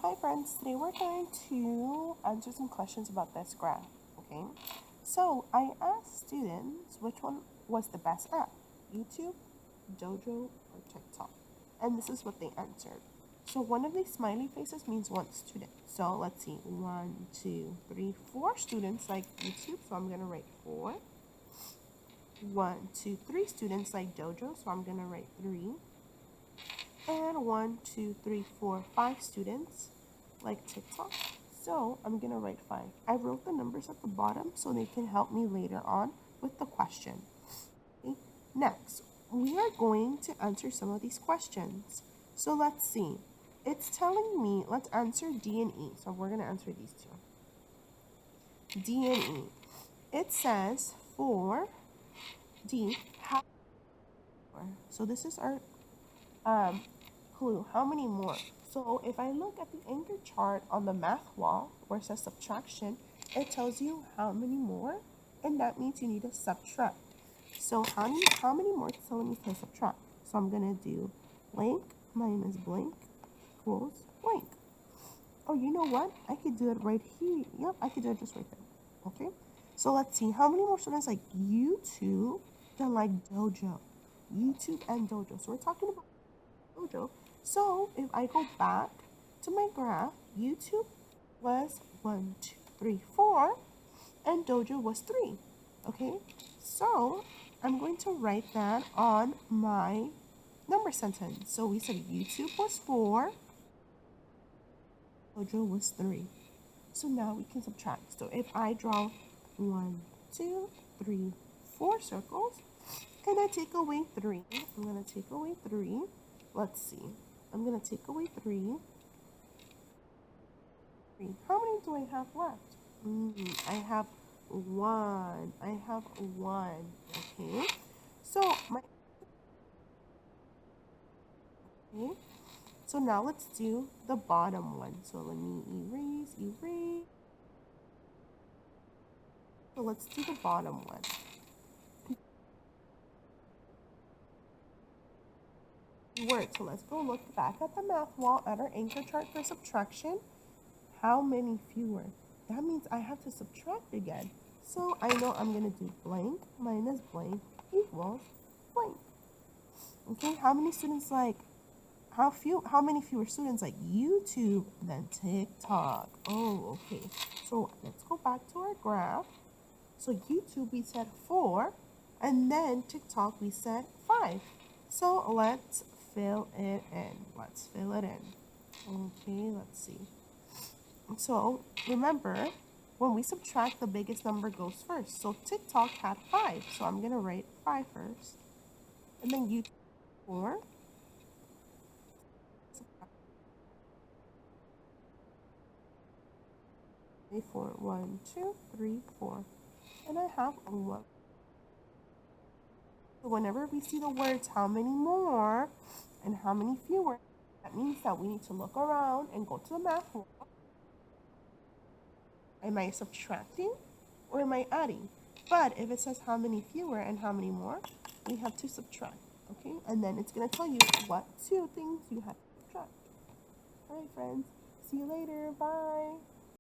Hi friends, today we're going to answer some questions about this graph, okay? So I asked students which one was the best app, YouTube, Dojo, or TikTok? And this is what they answered. So one of these smiley faces means one student. So let's see, 1, 2, 3, 4 students like YouTube, so I'm gonna write 4. 1, 2, 3 students like Dojo, so I'm gonna write 3. And 1, 2, 3, 4, 5 students like TikTok. So I'm gonna write 5. I wrote the numbers at the bottom so they can help me later on with the question. Okay. Next, we are going to answer some of these questions. So let's see. It's telling me, let's answer D and E. So we're gonna answer these two. D and E. It says for D, how? So this is our clue. How many more? So if I look at the anchor chart on the math wall where it says subtraction, it tells you how many more, and that means you need to subtract. So how many more it's telling me to subtract? So I'm gonna do blank minus blank equals blank. Oh, you know what? I could do it right here. Yep, I could do it just right there. Okay. So let's see how many more students like YouTube than like Dojo. YouTube and Dojo. So we're talking about Dojo. So if I go back to my graph, YouTube was 1, 2, 3, 4, and Dojo was 3. Okay, so I'm going to write that on my number sentence. So we said YouTube was 4, Dojo was 3. So now we can subtract. So if I draw 1, 2, 3, 4 circles, and I take away 3, I'm going to take away 3. Let's see. I'm going to take away 3. How many do I have left? I have 1. I have 1. Okay. So okay. So now let's do the bottom one. So let me erase. So let's do the bottom one. Word. So let's go look back at the math wall at our anchor chart for subtraction. How many fewer? That means I have to subtract again. So I know I'm going to do blank minus blank equals blank. Okay, how many students like, how many fewer students like YouTube than TikTok? Oh, okay. So let's go back to our graph. So YouTube we said 4, and then TikTok we said 5. So let's fill it in. Let's fill it in. Okay, let's see. So remember, when we subtract, the biggest number goes first. So TikTok had 5, so I'm gonna write 5 first, and then YouTube 4. 4, 1, 2, 3, 4, and I have 1. So whenever we see the words how many more and how many fewer, that means that we need to look around and go to the math wall. Am I subtracting or am I adding? But if it says how many fewer and how many more, we have to subtract, okay? And then it's going to tell you what 2 things you have to subtract. All right, friends. See you later. Bye.